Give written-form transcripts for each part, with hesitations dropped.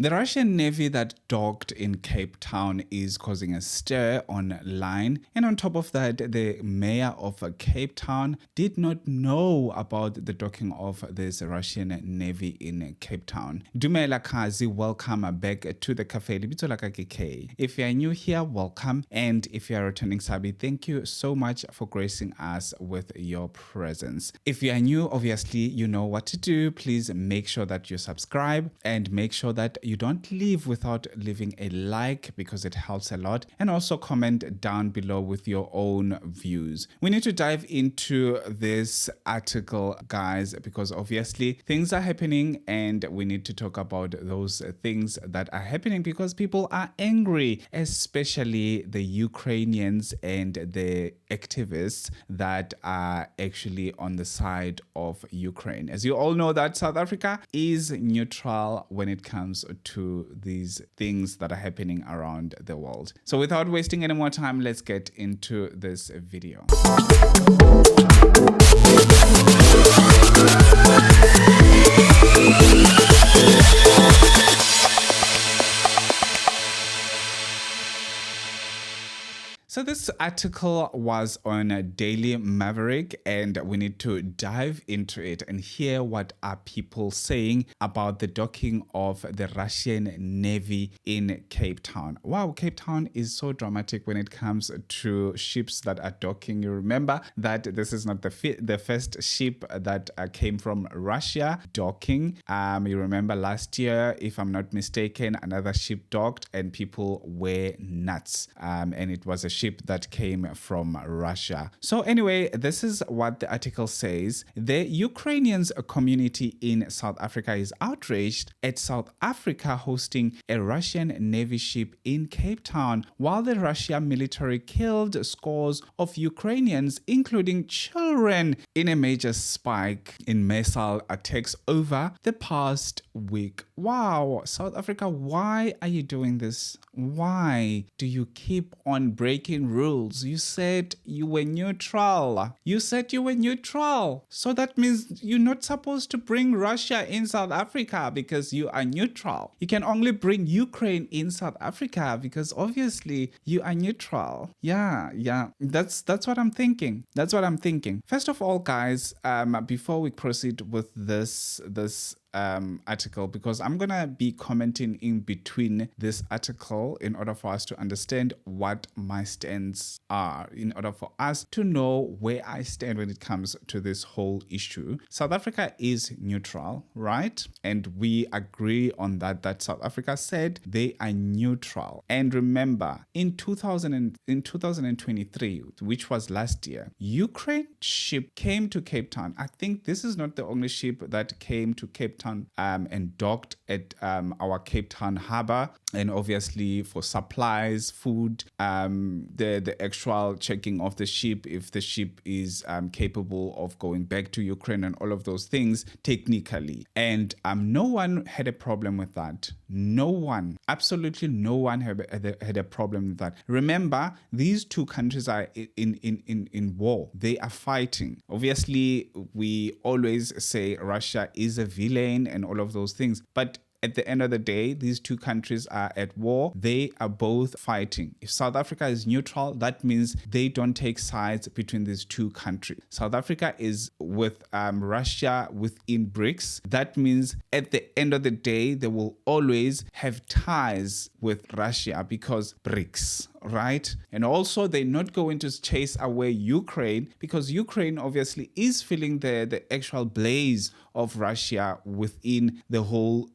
The Russian Navy that docked in Cape Town is causing a stir online. And on top of that, the mayor of Cape Town did not know about the docking of this Russian Navy in Cape Town. Dumela Kazi, welcome back to the cafe. Libitso la ka ke K. If you are new here, welcome. And if you are returning Sabi, thank you so much for gracing us with your presence. If you are new, obviously, you know what to do. Please make sure that you subscribe and make sure that you don't leave without leaving a like, because it helps a lot, and also comment down below with your own views. We need to dive into this article, guys, because obviously things are happening and we need to talk about those things that are happening because people are angry, especially the Ukrainians and the activists that are actually on the side of Ukraine. As you all know, that South Africa is neutral when it comes to these things that are happening around the world. So without wasting any more time, let's get into this video. So this article was on Daily Maverick, and we need to dive into it and hear what are people saying about the docking of the Russian Navy in Cape Town. Wow, Cape Town is so dramatic when it comes to ships that are docking. You remember that this is not the first ship that came from Russia docking. You remember last year, if I'm not mistaken, another ship docked and people were nuts. And it was a ship that came from Russia. So anyway, this is what the article says. The Ukrainians community in South Africa is outraged at South Africa hosting a Russian Navy ship in Cape Town, while the Russian military killed scores of Ukrainians, including children, in a major spike in missile attacks over the past week. Wow, South Africa, why are you doing this? Why do you keep on breaking rules? You said you were neutral. You said you were neutral. So that means you're not supposed to bring Russia in South Africa because you are neutral. You can only bring Ukraine in South Africa because obviously you are neutral. Yeah. That's what I'm thinking. That's what I'm thinking. First of all, guys, before we proceed with this article, because I'm gonna be commenting in between this article in order for us to understand what my stands are, in order for us to know where I stand when it comes to this whole issue. South Africa is neutral, right? And we agree on that South Africa said they are neutral. And remember, in 2023, which was last year, Ukraine ship came to Cape Town. I think this is not the only ship that came to Cape Town and docked at our Cape Town harbor, and obviously for supplies, food, the actual checking of the ship, if the ship is capable of going back to Ukraine and all of those things technically. And no one had a problem with that. No one, absolutely no one had a problem with that. Remember, these two countries are in war. They are fighting. Obviously, we always say Russia is a villain and all of those things, but at the end of the day, these two countries are at war. They are both fighting. If South Africa is neutral, that means they don't take sides between these two countries. South Africa is with Russia within BRICS. That means at the end of the day, they will always have ties with Russia because BRICS, right? And also they're not going to chase away Ukraine because Ukraine obviously is feeling the actual blaze of Russia within the whole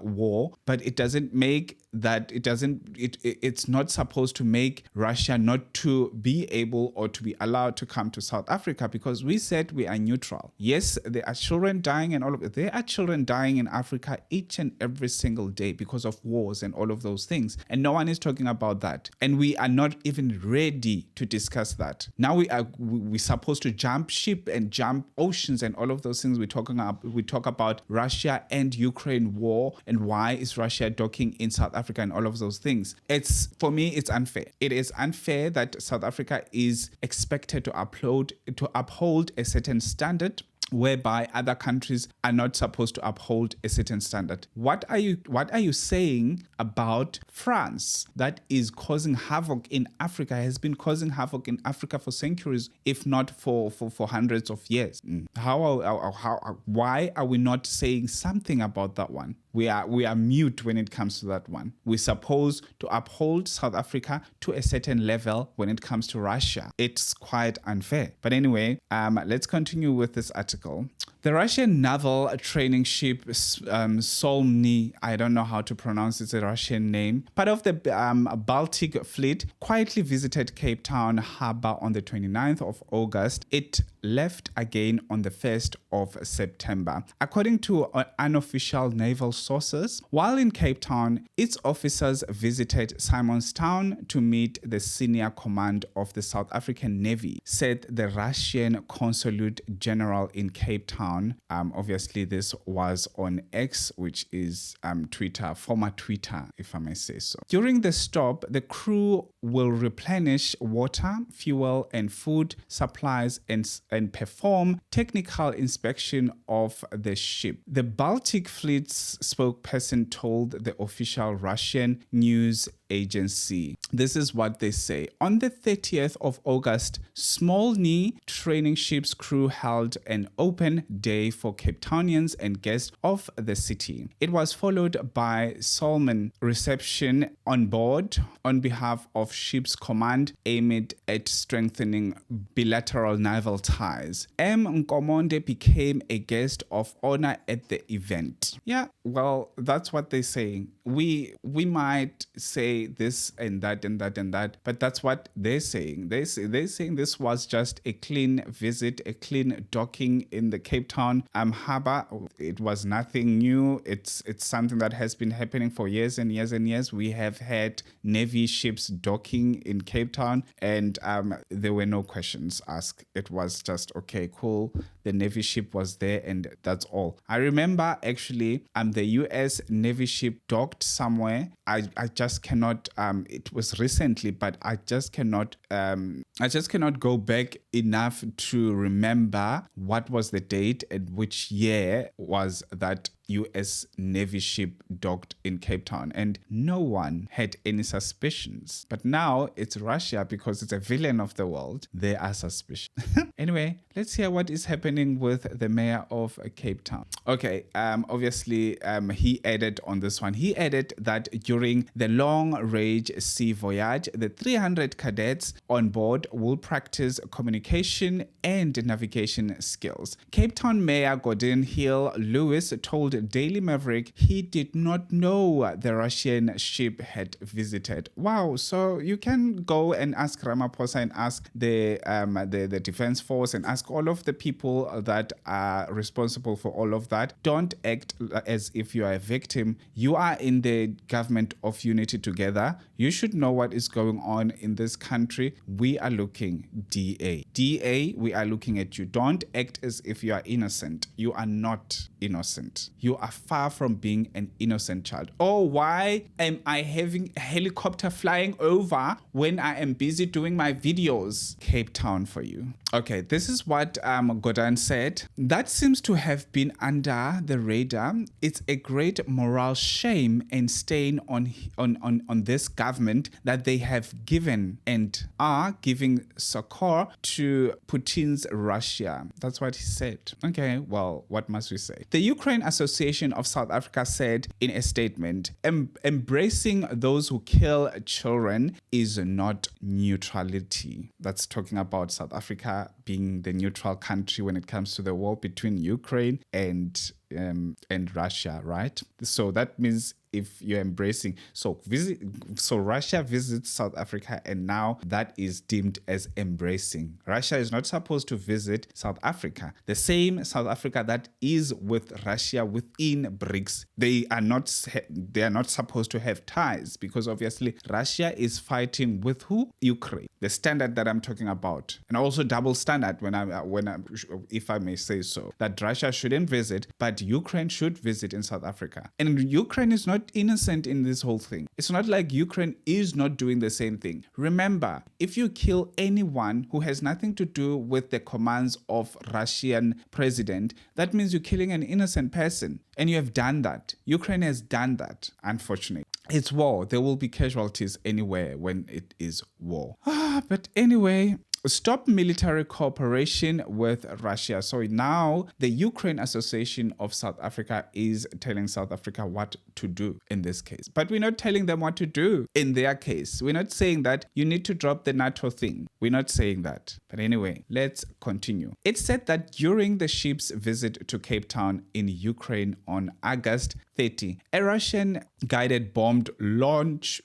war, but it doesn't make that it's not supposed to make Russia not to be able or to be allowed to come to South Africa, because we said we are neutral. Yes, there are children dying and all of it. There are children dying in Africa each and every single day because of wars and all of those things, and no one is talking about that, and we are not even ready to discuss that. Now we're supposed to jump ship and jump oceans and all of those things. We talk about Russia and Ukraine war and why is Russia docking in South Africa and all of those things. For me, it's unfair. It is unfair that South Africa is expected to uphold a certain standard whereby other countries are not supposed to uphold a certain standard. What are you saying about France that is causing havoc in Africa, has been causing havoc in Africa for centuries, if not for hundreds of years? Why are we not saying something about that one? We are mute when it comes to that one. We're supposed to uphold South Africa to a certain level when it comes to Russia. It's quite unfair. But anyway, let's continue with this article. The Russian naval training ship Solny, I don't know how to pronounce it's a Russian name, part of the Baltic fleet, quietly visited Cape Town harbor on the 29th of August. It left again on the 1st of September. According to unofficial naval sources, while in Cape Town, its officers visited Simonstown to meet the senior command of the South African Navy, said the Russian Consulate General in Cape Town. Obviously, this was on X, which is Twitter, former Twitter, if I may say so. During the stop, the crew will replenish water, fuel, and food supplies and perform technical inspection of the ship. The Baltic Fleet's spokesperson told the official Russian news agency. This is what they say. On the 30th of August, Smolny training ship's crew held an open day for Cape Townians and guests of the city. It was followed by solemn reception on board on behalf of ship's command aimed at strengthening bilateral naval ties. M. Nkomonde became a guest of honor at the event. Yeah, well, that's what they're saying. We might say this and that and that and that, but that's what they're saying. They're saying this was just a clean visit, a clean docking in the Cape Town harbor. It was nothing new. It's something that has been happening for years and years and years. We have had Navy ships docking in Cape Town, and there were no questions asked. It was just, okay, cool. The Navy ship was there, and that's all. I remember actually the US Navy ship docked somewhere. I just cannot, it was recently, but I just cannot go back enough to remember what was the date and which year was that US Navy ship docked in Cape Town, and no one had any suspicions. But now it's Russia, because it's a villain of the world. There are suspicions. Anyway, let's hear what is happening with the mayor of Cape Town. Okay, obviously, he added on this one. He added that during the long-range sea voyage, the 300 cadets on board will practice communication and navigation skills. Cape Town Mayor Gordon Hill Lewis told Daily Maverick he did not know the Russian ship had visited. Wow, so you can go and ask Ramaphosa and ask the defense force and ask all of the people that are responsible for all of that. Don't act as if you are a victim. You are in the government of unity together. You should know what is going on in this country. We are looking, DA, we are looking at you. Don't act as if you are innocent. You are not innocent. You are far from being an innocent child. Oh, why am I having a helicopter flying over when I am busy doing my videos? Cape Town for you. Okay, this is what Gordon said. That seems to have been under the radar. It's a great moral shame and stain on this government that they have given and are giving succor to Putin's Russia. That's what he said. Okay, well, what must we say? The Ukraine Association of South Africa said in a statement, embracing those who kill children is not neutrality. That's talking about South Africa being the neutral country when it comes to the war between Ukraine and Russia, right? So that means if you're embracing, so Russia visits South Africa, and now that is deemed as embracing. Russia is not supposed to visit South Africa. The same South Africa that is with Russia within BRICS, they are not supposed to have ties, because obviously Russia is fighting with who? Ukraine. The standard that I'm talking about, and also double standard if I may say so, that Russia shouldn't visit, but Ukraine should visit in South Africa. And Ukraine is not not innocent in this whole thing. It's not like Ukraine is not doing the same thing. Remember, if you kill anyone who has nothing to do with the commands of Russian president, that means you're killing an innocent person. And you have done that. Ukraine has done that, unfortunately. It's war. There will be casualties anywhere when it is war. But anyway, stop military cooperation with Russia. So now the Ukraine Association of South Africa is telling South Africa what to do in this case. But we're not telling them what to do in their case. We're not saying that you need to drop the NATO thing. We're not saying that. But anyway, let's continue. It said that during the ship's visit to Cape Town in Ukraine on August 30, a Russian guided bomb launched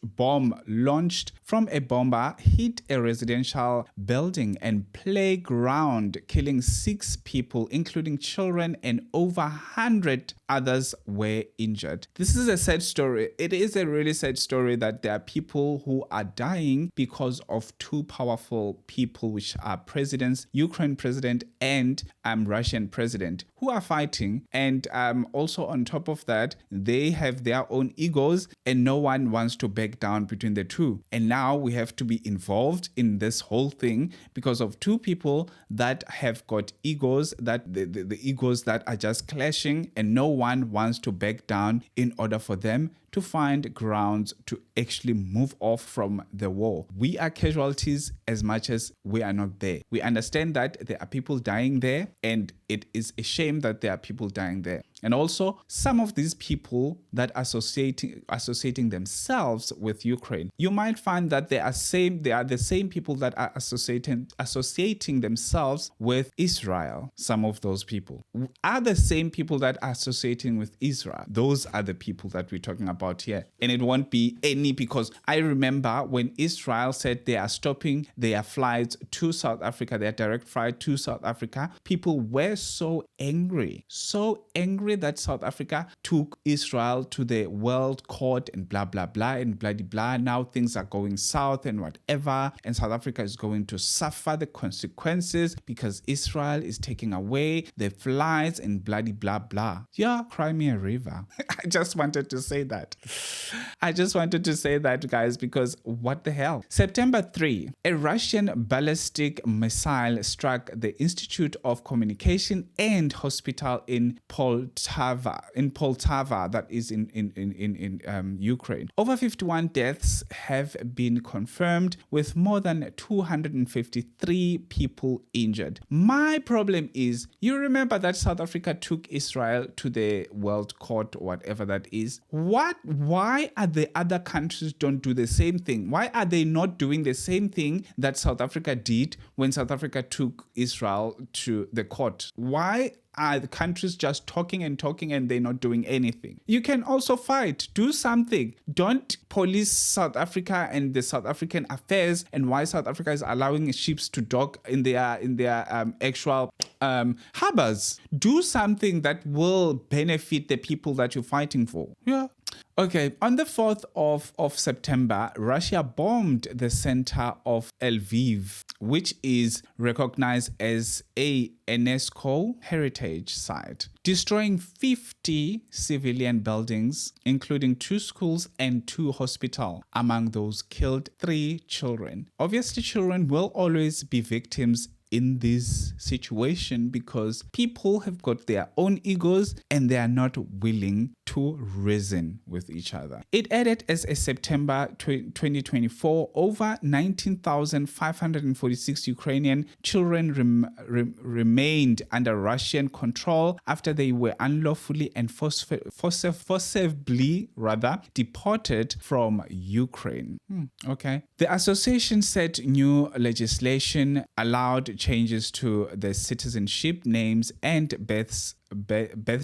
from a bomber hit a residential building and playground, killing 6 people, including children, and over 100 others were injured. This is a sad story. It is a really sad story that there are people who are dying because of two powerful people, which are presidents, Ukraine president and Russian president, who are fighting. And also on top of that, they have their own egos and no one wants to back down between the two. And now we have to be involved in this whole thing because of two people that have got egos, that the egos that are just clashing, and no one wants to back down in order for them to find grounds to actually move off from the war. We are casualties as much as we are not there. We understand that there are people dying there, and it is a shame that there are people dying there. And also, some of these people that are associating themselves with Ukraine, you might find that they are the same people that are associating themselves with Israel. Some of those people are the same people that are associating with Israel. Those are the people that we're talking about here. And it won't be any, because I remember when Israel said they are stopping their flights to South Africa, their direct flight to South Africa, people were so angry that South Africa took Israel to the World Court and blah, blah, blah, and blah, blah, blah. Now things are going south and whatever. And South Africa is going to suffer the consequences because Israel is taking away the flights and blah, blah, blah. Yeah, cry me a river. I just wanted to say that. Guys, because what the hell? September 3, a Russian ballistic missile struck the Institute of Communication and Hospital in Poltava, that is in Ukraine. Over 51 deaths have been confirmed, with more than 253 people injured. My problem is, you remember that South Africa took Israel to the World Court, or whatever that is. Why are the other countries don't do the same thing? Why are they not doing the same thing that South Africa did when South Africa took Israel to the court? Why are the countries just talking and they're not doing anything? You can also fight. Do something. Don't police South Africa and the South African affairs and why South Africa is allowing ships to dock in their actual harbors. Do something that will benefit the people that you're fighting for. Yeah. Okay, on the 4th of September, Russia bombed the center of Lviv, which is recognized as a UNESCO heritage site, destroying 50 civilian buildings, including 2 schools and 2 hospitals. Among those killed, 3 children. Obviously, children will always be victims in this situation because people have got their own egos and they are not willing to reason with each other. It added as a September 2024, over 19,546 Ukrainian children remained under Russian control after they were unlawfully and forcibly deported from Ukraine. Okay. The association said new legislation allowed changes to the citizenship names and birth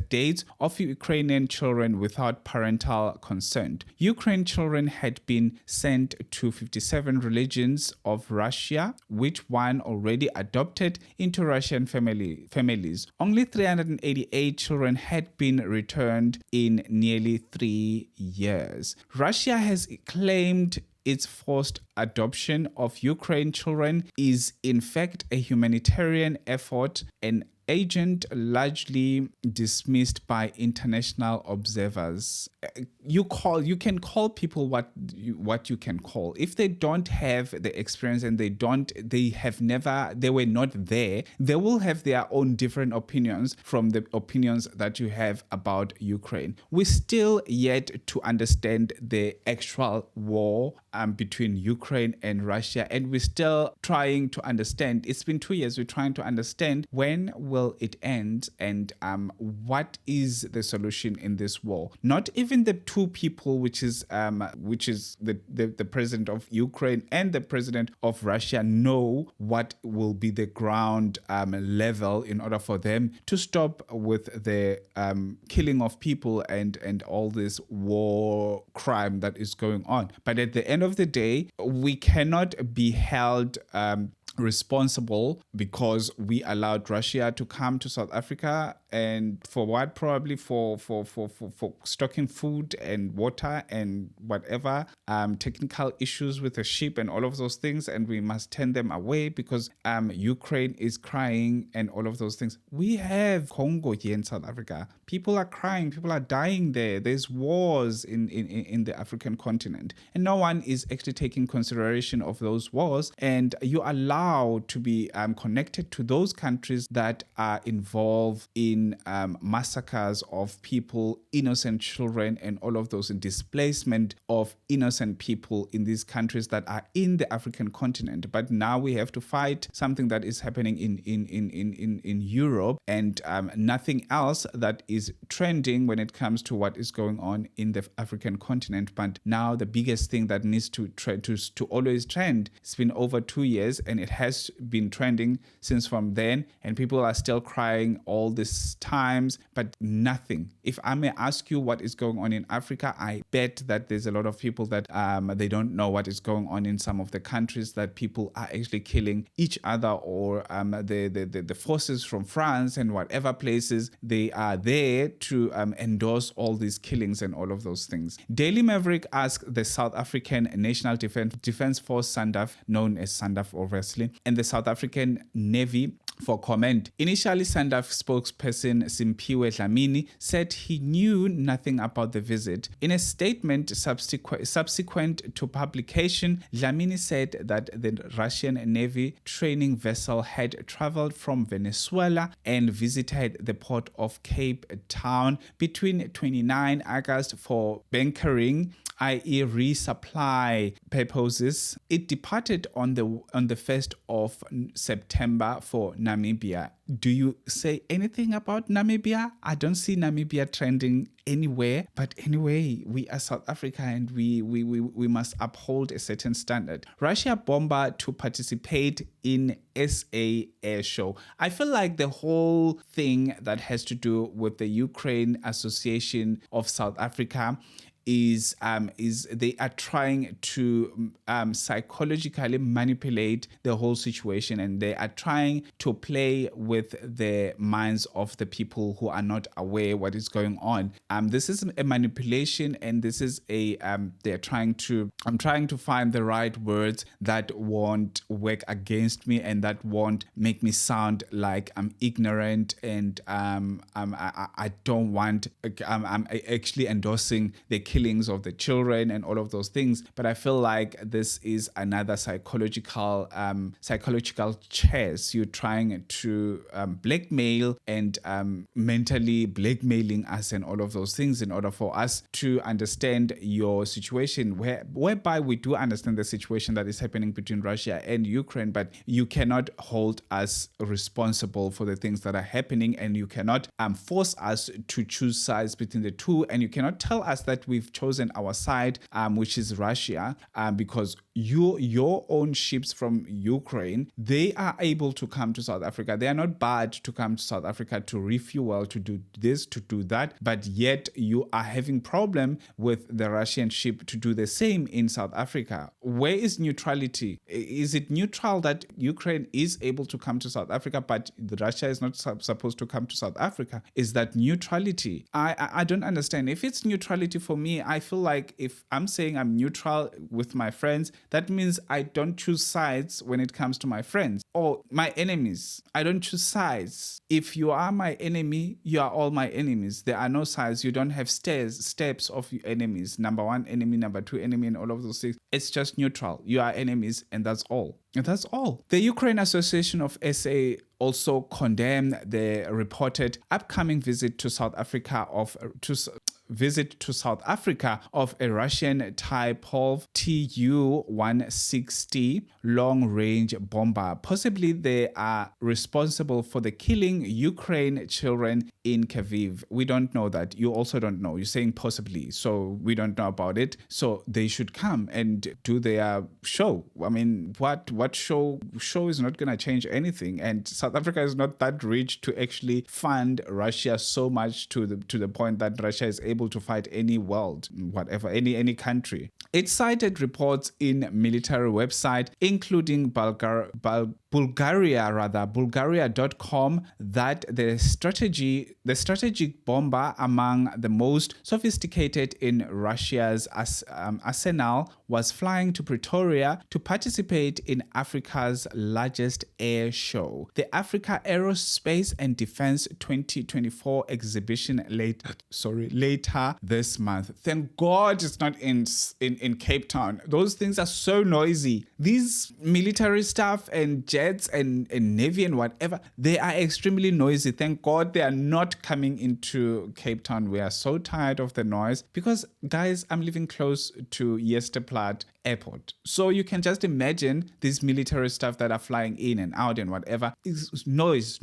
dates of Ukrainian children without parental consent. Ukrainian children had been sent to 57 religions of Russia, which one already adopted into Russian families. Only 388 children had been returned in nearly 3 years. Russia has claimed its forced adoption of Ukrainian children is in fact a humanitarian effort and agent largely dismissed by international observers. You can call people what you can call. If they don't have the experience and they were not there, they will have their own different opinions from the opinions that you have about Ukraine. We still yet to understand the actual war between Ukraine and Russia, and we're still trying to understand. It's been 2 years. We're trying to understand when will it end, and what is the solution in this war. Not even the two people, which is the president of Ukraine and the president of Russia, know what will be the ground level in order for them to stop with the killing of people and all this war crime that is going on. But at the end of the day, we cannot be held responsible because we allowed Russia to come to South Africa, and for what? Probably for stocking food and water and whatever technical issues with the ship and all of those things, and we must turn them away because Ukraine is crying and all of those things. We have Congo here in South Africa. People are crying, people are dying there. There's wars in the African continent, and no one is actually taking consideration of those wars, and you allow to be connected to those countries that are involved in massacres of people, innocent children, and all of those, and displacement of innocent people in these countries that are in the African continent. But now we have to fight something that is happening in Europe, and nothing else that is trending when it comes to what is going on in the African continent. But now the biggest thing that needs to always trend, it's been over 2 years, and it has been trending since from then, and people are still crying all these times, but nothing. If I may ask you what is going on in Africa, I bet that there's a lot of people that they don't know what is going on in some of the countries, that people are actually killing each other, or the forces from France and whatever places, they are there to endorse all these killings and all of those things. Daily Maverick asked the South African National Defense Force, SANDF, known as SANDF obviously, and the South African Navy for comment. Initially, SANDF spokesperson Simpiwe Dlamini said he knew nothing about the visit. In a statement subsequent to publication, Dlamini said that the Russian Navy training vessel had traveled from Venezuela and visited the port of Cape Town between 29 August for bunkering, i.e. resupply purposes. It departed on the 1st of September for Namibia. Do you say anything about Namibia? I don't see Namibia trending anywhere. But anyway, we are South Africa, and we must uphold a certain standard. Russia bomber to participate in SA air show. I feel like the whole thing that has to do with the Ukraine Association of South Africa is they are trying to psychologically manipulate the whole situation, and they are trying to play with the minds of the people who are not aware what is going on. This is a manipulation, and this is I'm trying to find the right words that won't work against me and that won't make me sound like I'm ignorant, and I don't want, I'm actually endorsing the killings of the children and all of those things. But I feel like this is another psychological chess. You're trying to blackmail and mentally blackmailing us and all of those things in order for us to understand your situation, whereby we do understand the situation that is happening between Russia and Ukraine, but you cannot hold us responsible for the things that are happening, and you cannot force us to choose sides between the two, and you cannot tell us that we've chosen our side, which is Russia, because your own ships from Ukraine, they are able to come to South Africa. They are not bad to come to South Africa to refuel, to do this, to do that, but yet you are having problem with the Russian ship to do the same in South Africa. Where is neutrality? Is it neutral that Ukraine is able to come to South Africa, but Russia is not supposed to come to South Africa? Is that neutrality? I don't understand. If it's neutrality for me, me, I feel like if I'm saying I'm neutral with my friends, that means I don't choose sides when it comes to my friends or my enemies. I don't choose sides. If you are my enemy, you are all my enemies. There are no sides. You don't have steps of your enemies. Number one enemy, number two enemy, and all of those things. It's just neutral. You are enemies, and that's all. And that's all. The Ukraine Association of SA also condemned the reported upcoming visit to South Africa of a Russian type of Tu-160 long-range bomber. Possibly they are responsible for the killing Ukraine children in Kyiv. We don't know that. You also don't know. You're saying possibly. So we don't know about it. So they should come and do their show. I mean, what show is not going to change anything. And South Africa is not that rich to actually fund Russia so much to the point that Russia is able to fight any world, whatever, any country. It cited reports in military website, including Bulgaria.com, that the strategic bomber among the most sophisticated in Russia's arsenal was flying to Pretoria to participate in Africa's largest air show, the Africa Aerospace and Defense 2024 exhibition later this month. Thank God it's not in Cape Town. Those things are so noisy. These military stuff and jets and navy and whatever, they are extremely noisy. Thank God they are not coming into Cape Town. We are so tired of the noise because, guys, I'm living close to Yesterplaat Airport. So you can just imagine these military stuff that are flying in and out and whatever. It's noise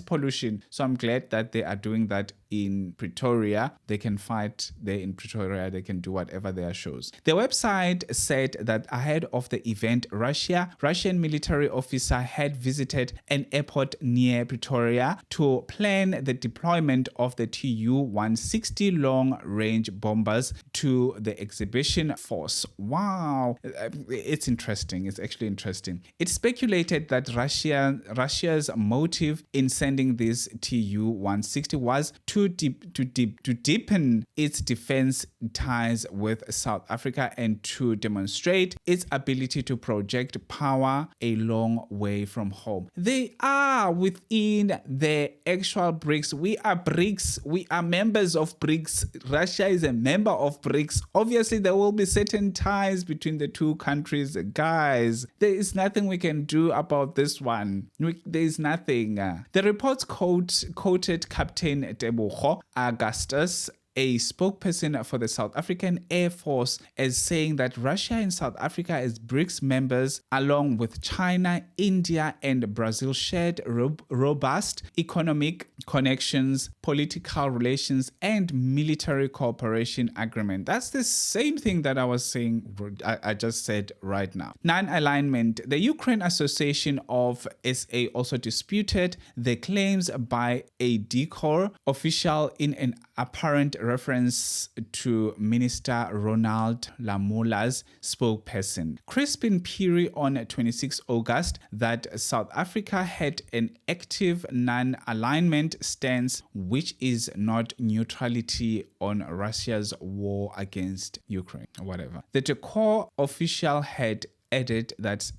pollution. So I'm glad that they are doing that in Pretoria. They can fight there in Pretoria. They can do whatever their shows. The website said that ahead of the event, Russian military officer had visited an airport near Pretoria to plan the deployment of the Tu-160 long-range bombers to the exhibition force. Wow. It's interesting. It's actually interesting. It's speculated that Russia's motive in sending this Tu-160 was to deepen its defense ties with South Africa and to demonstrate its ability to project power a long way from home. They are within the actual BRICS. We are BRICS. We are members of BRICS. Russia is a member of BRICS. Obviously, there will be certain ties between the two countries. Guys, there is nothing we can do about this one. There is nothing. The reports quoted Captain Tebogo Augustus, a spokesperson for the South African Air Force, as saying that Russia and South Africa as BRICS members, along with China, India, and Brazil, shared robust economic connections, political relations, and military cooperation agreement. That's the same thing that I was saying, I just said right now. Non-alignment. The Ukraine Association of SA also disputed the claims by a DCOR official in an apparent reference to Minister Ronald Lamoula's spokesperson, Crispin Piri, on 26 August that South Africa had an active non-alignment stance, which is not neutrality on Russia's war against Ukraine, or whatever. The DCOR official had added that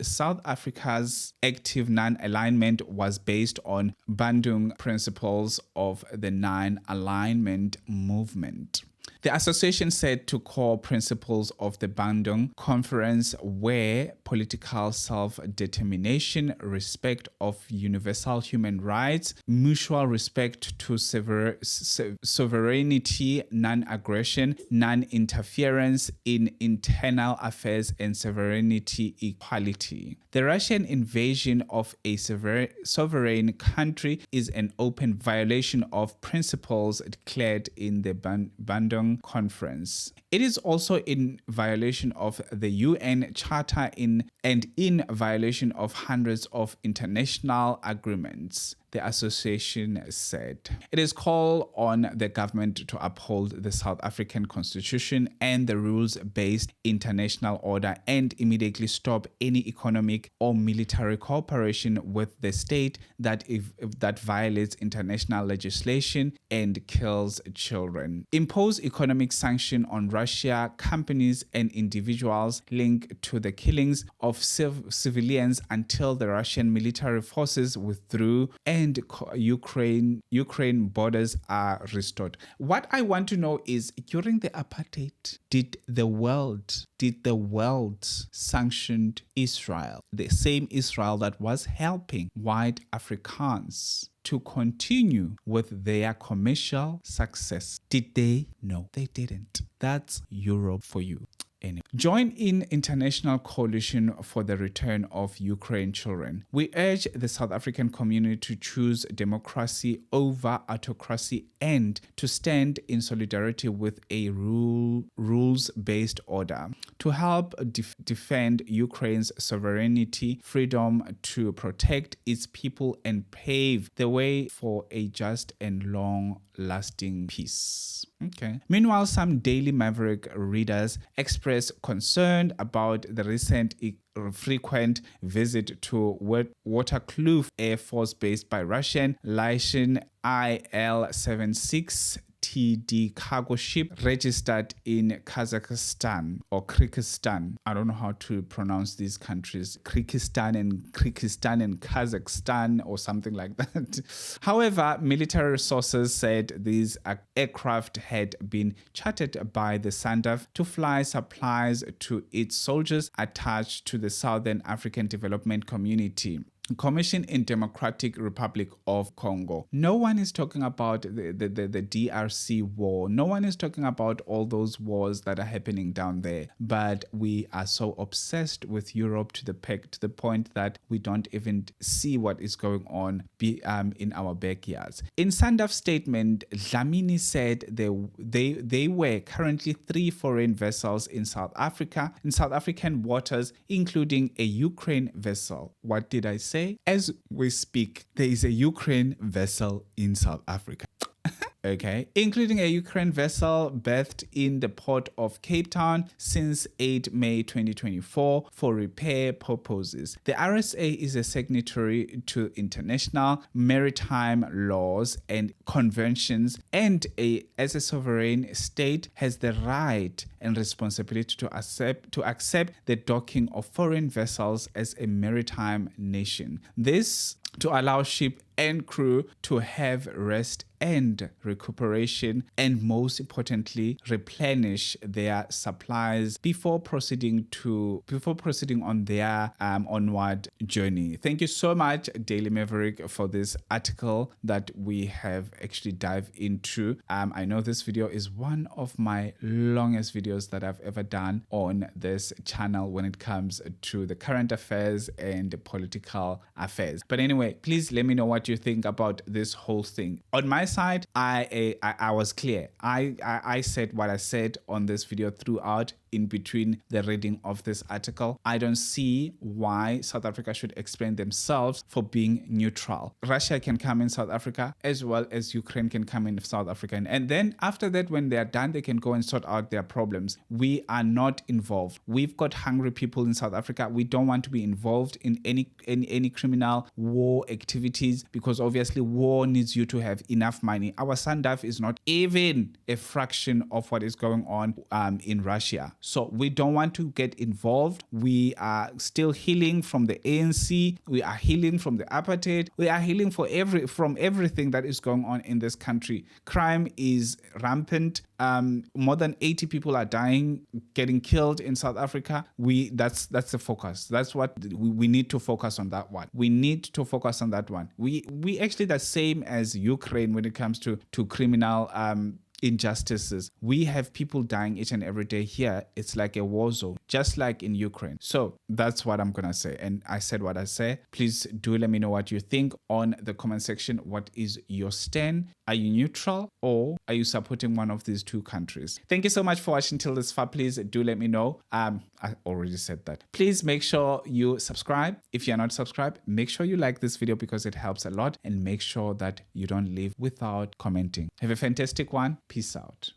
South Africa's active non-alignment was based on Bandung principles of the non-alignment movement. The association said to core principles of the Bandung Conference were political self-determination, respect of universal human rights, mutual respect to sovereignty, non-aggression, non-interference in internal affairs, and sovereignty equality. The Russian invasion of a sovereign country is an open violation of principles declared in the Bandung Conference. It is also in violation of the UN Charter and in violation of hundreds of international agreements, the association said. It is called on the government to uphold the South African Constitution and the rules-based international order and immediately stop any economic or military cooperation with the state that violates international legislation and kills children. Impose economic sanction on Russia, companies and individuals linked to the killings of civilians until the Russian military forces withdrew and Ukraine borders are restored. What I want to know is, during the apartheid, did the world sanction Israel, the same Israel that was helping white Africans to continue with their commercial success? Did they? No, they didn't. That's Europe for you. Anyway. Join in international coalition for the return of Ukraine children. We urge the South African community to choose democracy over autocracy and to stand in solidarity with a rules-based order to help defend Ukraine's sovereignty, freedom to protect its people and pave the way for a just and long-lasting peace. Okay. Meanwhile, some Daily Maverick readers express concern about the recent frequent visit to Waterkloof Air Force Base by Russian Lysin IL-76 TD cargo ship registered in Kazakhstan or Kyrgyzstan. I don't know how to pronounce these countries. Kyrgyzstan and Kazakhstan or something like that. However, military sources said these aircraft had been chartered by the SANDF to fly supplies to its soldiers attached to the Southern African Development Community Commission in Democratic Republic of Congo. No one is talking about the DRC war. No one is talking about all those wars that are happening down there. But we are so obsessed with Europe to the point that we don't even see what is going on in our backyards. In SANDF's statement, Dlamini said they were currently 3 foreign vessels in South African waters, including a Ukraine vessel. What did I say? As we speak, there is a Ukraine vessel in South Africa. Okay, including a Ukraine vessel berthed in the port of Cape Town since 8 May 2024 for repair purposes. The RSA is a signatory to international maritime laws and conventions, and as a sovereign state has the right and responsibility to accept the docking of foreign vessels as a maritime nation. This to allow ship and crew to have rest and recuperation, and most importantly, replenish their supplies before proceeding on their onward journey. Thank you so much, Daily Maverick, for this article that we have actually dived into. I know this video is one of my longest videos that I've ever done on this channel when it comes to the current affairs and the political affairs. But anyway, please let me know what you think about this whole thing. On my side, I was clear. I said what I said on this video throughout, in between the reading of this article. I don't see why South Africa should explain themselves for being neutral. Russia can come in South Africa as well as Ukraine can come in South Africa. And then after that, when they're done, they can go and sort out their problems. We are not involved. We've got hungry people in South Africa. We don't want to be involved in any criminal war activities, because obviously war needs you to have enough money. Our SANDF is not even a fraction of what is going on in Russia. So we don't want to get involved. We are still healing from the ANC. We are healing from the apartheid. We are healing from everything that is going on in this country. Crime is rampant. More than 80 people are dying, getting killed in South Africa. That's the focus. That's what we need to focus on. That one. We need to focus on that one. We actually the same as Ukraine when it comes to criminal injustices. We have people dying each and every day here. It's like a war zone, just like in Ukraine. So that's what I'm going to say. And I said what I say. Please do let me know what you think on the comment section. What is your stand? Are you neutral or are you supporting one of these two countries? Thank you so much for watching till this far. Please do let me know. I already said that. Please make sure you subscribe. If you're not subscribed, make sure you like this video because it helps a lot, and make sure that you don't leave without commenting. Have a fantastic one. Peace out.